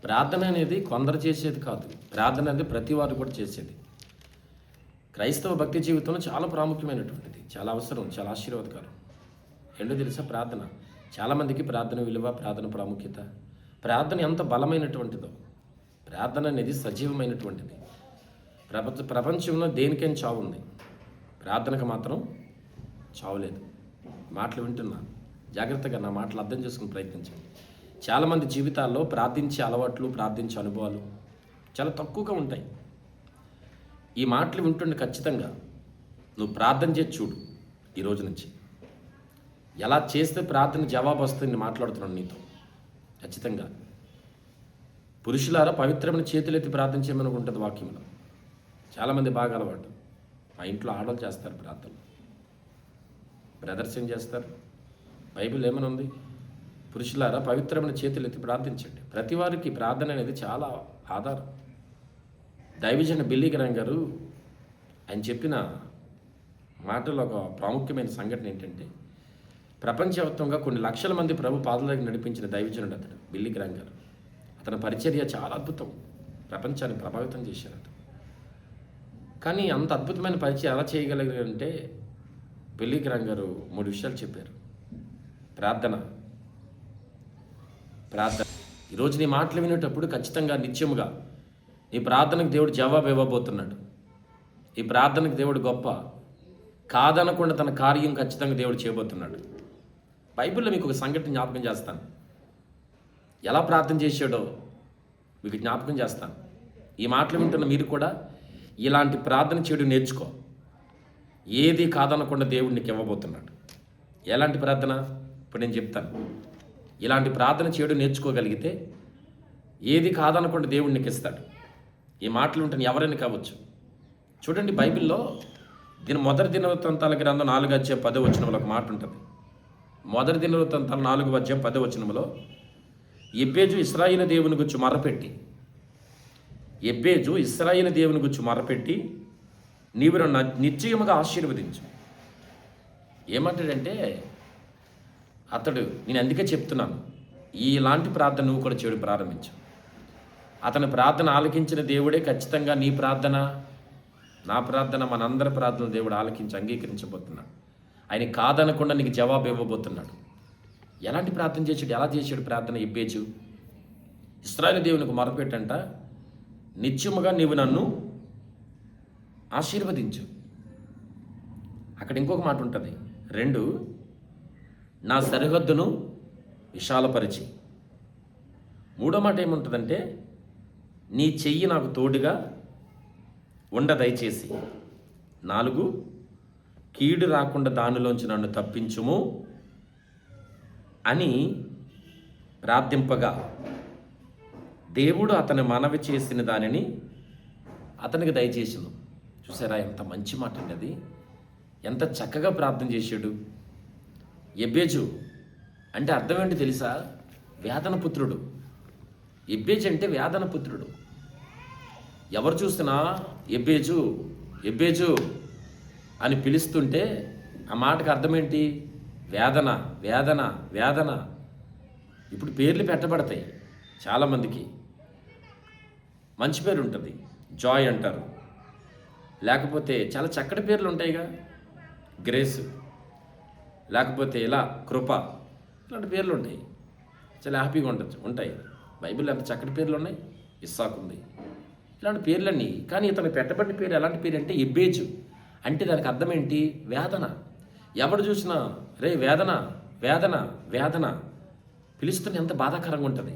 ప్రార్థన అనేది కొందరు చేసేది కాదు. ప్రార్థన అనేది ప్రతి వారు కూడా చేసేది. క్రైస్తవ భక్తి జీవితంలో చాలా ప్రాముఖ్యమైనటువంటిది, చాలా అవసరం, చాలా ఆశీర్వాదకరం. ఏంటో తెలుసా? ప్రార్థన. చాలామందికి ప్రార్థన విలువ, ప్రార్థన ప్రాముఖ్యత, ప్రార్థన ఎంత బలమైనటువంటిదో. ప్రార్థన అనేది సజీవమైనటువంటిది. ప్రపంచంలో దేనికైనా చావు ఉంది, ప్రార్థనకు మాత్రం చావులేదు. మాటలు వింటున్నా, జాగ్రత్తగా నా మాటలు అర్థం చేసుకుని ప్రయత్నించండి. చాలామంది జీవితాల్లో ప్రార్థించే అలవాట్లు, ప్రార్థించే అనుభవాలు చాలా తక్కువగా ఉంటాయి. ఈ మాటలు వింటుండే ఖచ్చితంగా నువ్వు ప్రార్థన చేసి చూడు. ఈ రోజు నుంచి ఎలా చేస్తే ప్రార్థన జవాబు వస్తుంది మాట్లాడుతున్నాను నీతో. ఖచ్చితంగా పురుషులారా పవిత్రమైన చేతులెత్తి ప్రార్థన చేయమని ఉంటుంది వాక్యంలో. చాలామంది బాగా అలవాటు. మా ఇంట్లో ఆడవాళ్ళు చేస్తారు ప్రార్థన, బ్రదర్స్ ఏం చేస్తారు? బైబిల్ ఏమని ఉంది? పురుషులారా పవిత్రమైన చేతులు ఎత్తి ప్రార్థించండి. ప్రతి వారికి ప్రార్థన అనేది చాలా ఆధారం. దైవజన బిల్లీ గ్రాహం గారు ఆయన చెప్పిన మాటలో ఒక ప్రాముఖ్యమైన సంఘటన ఏంటంటే, ప్రపంచవ్యాప్తంగా కొన్ని లక్షల మంది ప్రభు పాదాలకు నడిపించిన దైవజనుడు అతడు బిల్లీ గ్రాహం గారు. అతని పరిచర్య చాలా అద్భుతం, ప్రపంచాన్ని ప్రభావితం చేశారు అతను. కానీ అంత అద్భుతమైన పరిచయం ఎలా చేయగలిగారంటే, బిల్లీ గ్రాహం గారు 3 విషయాలు చెప్పారు. ప్రార్థన. ఈరోజు నీ మాటలు వినేటప్పుడు ఖచ్చితంగా నిత్యముగా నీ ప్రార్థనకు దేవుడు జవాబు ఇవ్వబోతున్నాడు. ఈ ప్రార్థనకు దేవుడు గొప్ప కాదనకుండా తన కార్యం ఖచ్చితంగా దేవుడు చేయబోతున్నాడు. బైబిల్లో మీకు ఒక సంఘటన జ్ఞాపకం చేస్తాను. ఎలా ప్రార్థన చేశాడో మీకు జ్ఞాపకం చేస్తాను. ఈ మాటలు వింటున్న మీరు కూడా ఇలాంటి ప్రార్థన చేయడం నేర్చుకో. ఏది కాదనకుండా దేవుడు నీకు ఇవ్వబోతున్నాడు. ఎలాంటి ప్రార్థన? ఇప్పుడు నేను చెప్తాను. ఇలాంటి ప్రార్థన చేయడం నేర్చుకోగలిగితే ఏది కాదనకుండా దేవుడు నీకు ఇస్తాడు. ఈ మాటలు ఉంటే ఎవరైనా కావచ్చు. చూడండి, బైబిల్లో మొదటి దినవృత్తాంతాల గ్రంథం 4:10 ఒక మాట ఉంటుంది. మొదటి దినవృత్తాంతాలు 4:10 ఎబ్బేజు ఇశ్రాయేలు దేవుని గురించి మొరపెట్టి నీవు నిశ్చయముగా ఆశీర్వదించు. ఏమంటాడంటే అతడు, నేను అందుకే చెప్తున్నాను, ఇలాంటి ప్రార్థన నువ్వు కూడా చేయడం ప్రారంభించు. అతని ప్రార్థన ఆలకించిన దేవుడే ఖచ్చితంగా నీ ప్రార్థన, నా ప్రార్థన, మనందరి ప్రార్థన దేవుడు ఆలకించి అంగీకరించబోతున్నాడు. ఆయన కాదనకుండా నీకు జవాబు ఇవ్వబోతున్నాడు. ఎలాంటి ప్రార్థన చేశాడు? ఎలా చేశాడు ప్రార్థన? ఎబ్బేజు ఇశ్రాయేలు దేవునికి మొరపెట్టంట, నిత్యముగా నీవు నన్ను ఆశీర్వదించు. అక్కడ ఇంకొక మాట ఉంటుంది. 2, నా సరిహద్దును విశాలపరిచి. 3వ మాట ఏముంటుందంటే, నీ చెయ్యి నాకు తోడుగా ఉండ దయచేసి. 4, కీడు రాకుండా దానిలోంచి నన్ను తప్పించుము అని ప్రార్థింపగా దేవుడు అతను మనవి చేసిన దానిని అతనికి దయచేసిను. చూసారా ఎంత మంచి మాట అండి అది. ఎంత చక్కగా ప్రార్థన చేశాడు. ఎబ్బేజు అంటే అర్థం ఏంటి తెలుసా? వేదన పుత్రుడు. ఎబ్బేజు అంటే వేదన పుత్రుడు. ఎవరు చూస్తున్నా ఎబ్బేజు ఎబ్బేజు అని పిలుస్తుంటే ఆ మాటకు అర్థం ఏంటి? వేదన, వేదన, వేదన. ఇప్పుడు పేర్లు పెట్టబడతాయి చాలామందికి. మంచి పేరు ఉంటుంది, జాయ్ అంటారు. లేకపోతే చాలా చక్కటి పేర్లు ఉంటాయిగా, గ్రేస్, లేకపోతే ఇలా కృప, ఇలాంటి పేర్లు ఉంటాయి. చాలా హ్యాపీగా ఉంటాయి. బైబిల్లో ఎంత చక్కటి పేర్లు ఉన్నాయి. ఇస్సాకు ఉంది, ఇలాంటి పేర్లన్నీ. కానీ ఇతను పెట్టబడిన పేరు ఎలాంటి పేరు అంటే ఎబ్బేజు. అంటే దానికి అర్థం ఏంటి? వేదన. ఎవరు చూసినా రే వేదన, వేదన, వేదన పిలుస్తున్న ఎంత బాధాకరంగా ఉంటుంది.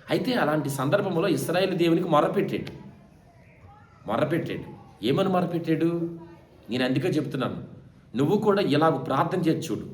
అయితే అలాంటి సందర్భంలో ఇశ్రాయేలు దేవునికి మొరపెట్టాడు. ఏమని మొరపెట్టాడు? నేను అందుకే చెప్తున్నాను, నువ్వు కూడా ఇలాగ ప్రార్థన చేసి చూడు.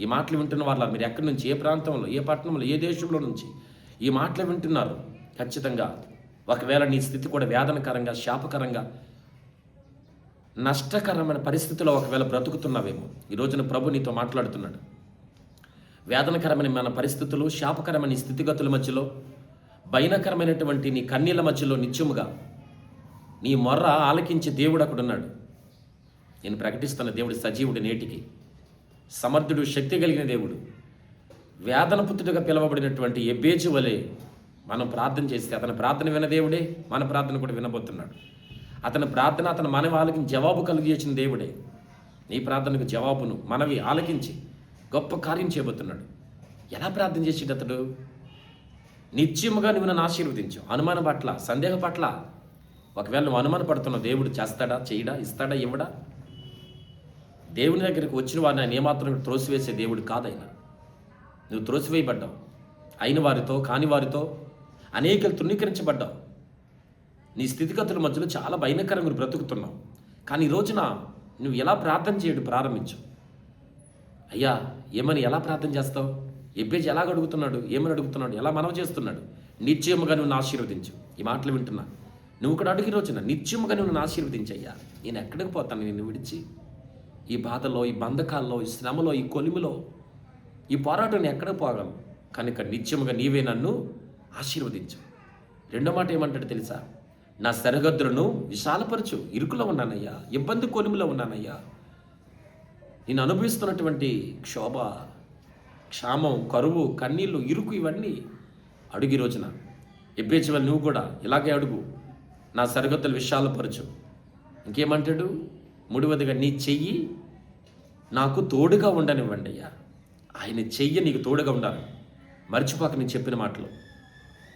ఈ మాటలు వింటున్న వాళ్ళ మీరు ఎక్కడి నుంచి, ఏ ప్రాంతంలో, ఏ పట్టణంలో, ఏ దేశంలో నుంచి ఈ మాటలు వింటున్నారు, ఖచ్చితంగా ఒకవేళ నీ స్థితి కూడా వేదనకరంగా, శాపకరంగా, నష్టకరమైన పరిస్థితుల్లో ఒకవేళ బ్రతుకుతున్నావేమో, ఈ రోజున ప్రభు నీతో మాట్లాడుతున్నాడు. వేదనకరమైన మన పరిస్థితులు, శాపకరమైన స్థితిగతుల మధ్యలో, భయనకరమైనటువంటి నీ కన్నీళ్ళ మధ్యలో నిత్యముగా నీ మొర్ర ఆలకించే దేవుడు అక్కడున్నాడు. నేను ప్రకటిస్తున్న దేవుడు సజీవుడు, నేటికి సమర్థుడు, శక్తి కలిగిన దేవుడు. వేదన పుత్రుడిగా పిలువబడినటువంటి ఎబ్బేజు వలె మనం ప్రార్థన చేస్తే అతని ప్రార్థన విన దేవుడే మన ప్రార్థన కూడా వినబోతున్నాడు. అతని ప్రార్థన అతను మనవి ఆలకించి జవాబు కలిగించిన దేవుడే నీ ప్రార్థనకు జవాబును మనవి ఆలకించి గొప్ప కార్యం చేయబోతున్నాడు. ఎలా ప్రార్థన చేసేది అతడు? నిత్యముగా నువ్వు నన్ను ఆశీర్వదించు. అనుమానం పట్ల, సందేహ పట్ల ఒకవేళ నువ్వు అనుమాన పడుతున్నావు, దేవుడు చేస్తాడా, చేయడా, ఇస్తాడా, ఇవ్వడా? దేవుని దగ్గరికి వచ్చిన వారిని ఆయన ఏమాత్రం త్రోసివేసే దేవుడు కాదైనా. నువ్వు త్రోసివేయబడ్డావు. అయిన వారితో కాని వారితో అనేకలు తృణీకరించబడ్డావు. నీ స్థితిగతుల మధ్యలో చాలా భయంకరంగా బ్రతుకుతున్నావు. కానీ ఈ రోజున నువ్వు ఎలా ప్రార్థన చేయడం ప్రారంభించు. అయ్యా ఏమని ఎలా ప్రార్థన చేస్తావు? ఎబ్బేజీ ఎలాగ అడుగుతున్నాడు, ఏమని అడుగుతున్నాడు, ఎలా మనవి చేస్తున్నాడు? నిత్యముగా నువ్వు ఆశీర్వదించు. ఈ మాటలు వింటున్నా, నువ్వు కూడా అడిగి రోజున నిత్యముగా నువ్వు ఆశీర్వదించయ్యా. నేను ఎక్కడికి పోతాను నిన్ను విడిచి? ఈ బాధలో, ఈ బంధకాల్లో, ఈ శ్రమలో, ఈ కొలిమిలో, ఈ పోరాటం నేను ఎక్కడికి పోగలను? కనుక నిత్యముగా నీవే నన్ను ఆశీర్వదించు. రెండో మాట ఏమంటాడు తెలుసా? నా సరిహద్దులను విశాలపరచు. ఇరుకులో ఉన్నానయ్యా, ఇబ్బంది కొలిమిలో ఉన్నానయ్యా. నేను అనుభవిస్తున్నటువంటి క్షోభ, క్షామం, కరువు, కన్నీళ్ళు, ఇరుకు ఇవన్నీ అడుగు ఈ రోజున. ఎబ్బేచివల్ నువ్వు కూడా ఇలాగే అడుగు. నా సరిహద్దులు విశాలపరచు. ఇంకేమంటాడు? మూడవదిగా నీ చెయ్యి నాకు తోడుగా ఉండనివ్వండి అయ్యా. ఆయన చెయ్యి నీకు తోడుగా ఉండాలి. మర్చిపోక నేను చెప్పిన మాటలు.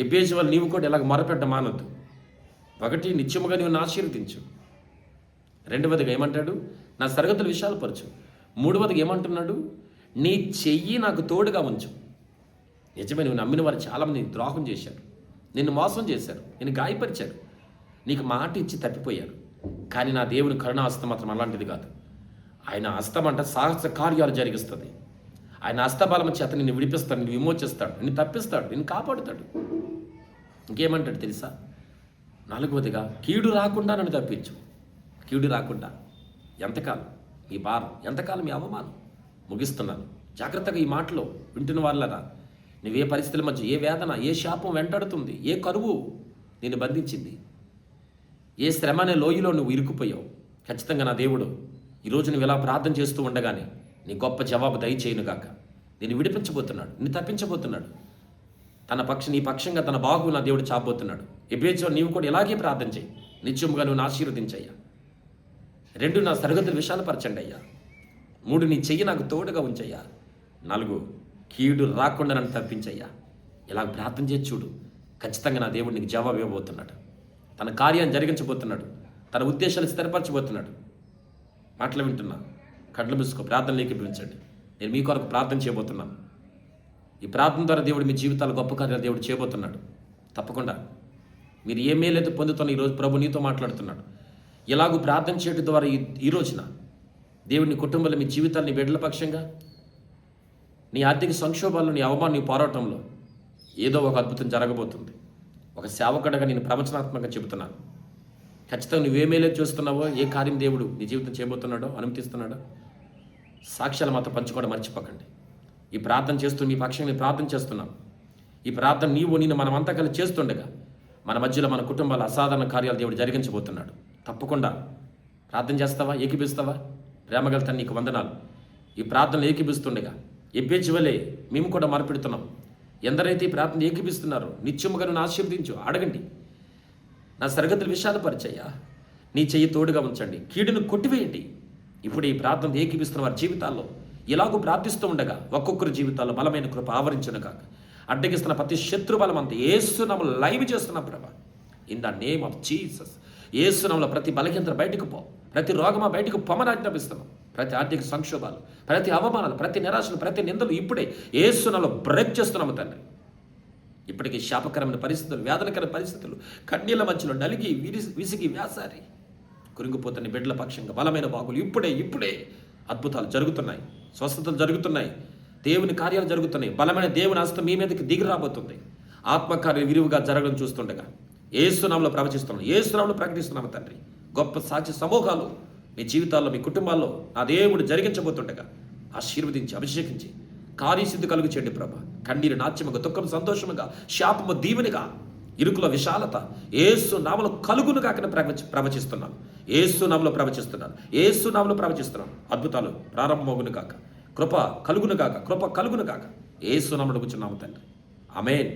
ఎబ్బేచివల్ నీవు కూడా ఇలాగ మొరపెట్ట మానొద్దు. ఒకటి, నిత్యముగా నువ్వు ఆశీర్వదించు. రెండవదిగా ఏమంటాడు? నా సరిహద్దులు విశాలపరచు. మూడవదిగా ఏమంటున్నాడు? నీ చెయ్యి నాకు తోడుగా ఉంచు. నిజమే, నువ్వు నమ్మిన వారు చాలామంది ద్రోహం చేశారు, నిన్ను మోసం చేశారు, నిన్ను గాయపరిచారు, నీకు మాట ఇచ్చి తప్పిపోయారు. కానీ నా దేవుని కరుణా హస్తం మాత్రం అలాంటిది కాదు. ఆయన హస్తం అంటే సాహస కార్యాలు జరిగిస్తుంది. ఆయన హస్తబలం చేత నిన్ను విడిపిస్తాడు, నిన్ను విమోచిస్తాడు, నిన్ను తప్పిస్తాడు, నిన్ను కాపాడుతాడు. ఇంకేమంటాడు తెలుసా? నాలుగవదిగా కీడు రాకుండా నన్ను తప్పించు. కీడు రాకుండా. ఎంతకాలం మీ భారం, ఎంతకాలం మీ అవమానం? ముగిస్తున్నాను. జాగ్రత్తగా ఈ మాటలో వింటున్న వాళ్ళరా, నువ్వే పరిస్థితుల మధ్య, ఏ వేదన, ఏ శాపం వెంటాడుతుంది, ఏ కరువు నిన్ను బంధించింది, ఏ శ్రమ అనే లోయలో నువ్వు ఇరుక్కుపోయావు, ఖచ్చితంగా నా దేవుడు ఈరోజు నువ్వు ఇలా ప్రార్థన చేస్తూ ఉండగానే నీ గొప్ప జవాబు దయచేయునుగాక. నేను విడిపించబోతున్నాడు, నిన్ను తప్పించబోతున్నాడు. నీ పక్షంగా తన బాగు నా దేవుడు చాపబోతున్నాడు. ఎబ్బేచో నీవు కూడా ఇలాగే ప్రార్థన చేయి. నిత్యముగా నువ్వు ఆశీర్వదించయ్యా. 2, నా సరిహద్దులు విశాలపరచండి అయ్యా. 3, నీ చెయ్యి నాకు తోడుగా ఉంచయ్యా. 4, కీడు రాకుండా నన్ను తప్పించయ్యా. ఇలా ప్రార్థన చేసి చూడు. ఖచ్చితంగా నా దేవుడు నీకు జవాబు ఇవ్వబోతున్నాడు. తన కార్యాన్ని జరిగించబోతున్నాడు. తన ఉద్దేశాలు స్థిరపరచబోతున్నాడు. మాటలు వింటున్నా, కళ్ళు మూసుకో, ప్రార్థనలోకి పిలిపించండి. నేను మీ కొరకు ప్రార్థన చేయబోతున్నాను. ఈ ప్రార్థన ద్వారా దేవుడు మీ జీవితాలు గొప్ప కార్యాలు దేవుడు చేయబోతున్నాడు. తప్పకుండా మీరు ఏ మేలైతే పొందుతున్న ఈరోజు ప్రభు నీతో మాట్లాడుతున్నాడు. ఇలాగూ ప్రార్థన చేయడం ద్వారా ఈ రోజున దేవుడిని కుటుంబంలో, మీ జీవితాన్ని బిడ్డల పక్షంగా, నీ ఆర్థిక సంక్షోభాల్లో, నీ అవమానం, నీ పోరాటంలో ఏదో ఒక అద్భుతం జరగబోతుంది. ఒక సేవకుడిగా నేను ప్రవచనాత్మకంగా చెబుతున్నాను. ఖచ్చితంగా నువ్వేమేలే చూస్తున్నావో, ఏ కార్యం దేవుడు నీ జీవితం చేయబోతున్నాడో, అనుమతిస్తున్నాడో, సాక్ష్యాలు మాతో పంచుకోవడం మర్చిపోకండి. ఈ ప్రార్థన చేస్తూ నీ పక్షంగా నేను ప్రార్థన చేస్తున్నాను. ఈ ప్రార్థన నేను మనమంతా కలిసి చేస్తుండగా మన మధ్యలో, మన కుటుంబాల అసాధారణ కార్యాలు దేవుడు జరిగించబోతున్నాడు. తప్పకుండా ప్రార్థన చేస్తావా? ఏకీపిస్తావా? ప్రేమగల తండ్రి నీకు వందనాలు. ఈ ప్రార్థనలు ఏకీపిస్తుండగా ఎబ్బేచివలే మేము కూడా మొరపెడుతున్నాం. ఎందరైతే ఈ ప్రార్థన ఏకీపిస్తున్నారో నిత్యముగా నన్ను ఆశీర్వదించు. అడగండి. నా సరిహద్దులు విశాలపరిచయ్యా. నీ చెయ్యి తోడుగా ఉంచండి. కీడును కొట్టివేయండి. ఇప్పుడు ఈ ప్రార్థన ఏకీపిస్తున్న వారి జీవితాల్లో ఇలాగూ ప్రార్థిస్తూ ఉండగా ఒక్కొక్కరి జీవితాల్లో బలమైన కృప ఆవరించును కాక. అడ్డగిస్తున్న ప్రతి శత్రు బలం అంతా యేసు నామములో లైవ్ చేస్తున్నా ప్రభా. In the name of Jesus. యేసు నామములో ప్రతి బలహీనత బయటకు పో, ప్రతి రోగమా బయటకు పొమ్మని ఆజ్ఞాపిస్తున్నాం. ప్రతి ఆర్థిక సంక్షోభాలు, ప్రతి అవమానాలు, ప్రతి నిరాశలు, ప్రతి నిందలు ఇప్పుడే యేసు నామములో బ్రేక్ చేస్తున్నాము తండ్రి. ఇప్పటికీ శాపకరమైన పరిస్థితులు, వేదనకరమైన పరిస్థితులు, కన్నీళ్ళ మధ్యలో నలిగి విసిగి వ్యాసారి కురింగిపోతున్న బిడ్డల పక్షంగా బలమైన బాగులు ఇప్పుడే అద్భుతాలు జరుగుతున్నాయి, స్వస్థతలు జరుగుతున్నాయి, దేవుని కార్యాలు జరుగుతున్నాయి. బలమైన దేవుని హస్తం మీ మీదకి దిగి రాబోతుంది. ఆత్మకార్యం విరివిగా జరగడం చూస్తుండగా యేసునామములో ప్రవచిస్తున్నాం, యేసునామములో ప్రకటిస్తున్నాము తండ్రి. గొప్ప సాక్షి సమూహాలు మీ జీవితాల్లో, మీ కుటుంబాల్లో నా దేవుడు జరిగించబోతుండగా ఆశీర్వదించి, అభిషేకించి కార్యసిద్ధి కలుగు చేయండి ప్రభా. కన్నీరు నాట్యముగా, దుఃఖం సంతోషముగా, శాపము దీవెనిగా, ఇరుకుల విశాలత యేసు నామములో కలుగును కాకనే ప్రవచిస్తున్నాను. యేసు నామములో ప్రవచిస్తున్నాను. యేసు నామములో ప్రవచిస్తున్నాను. అద్భుతాలు ప్రారంభమగును కాక, కృప కలుగును కాక, యేసు నామములో కూర్చున్నాము తండ్రి. ఆమేన్.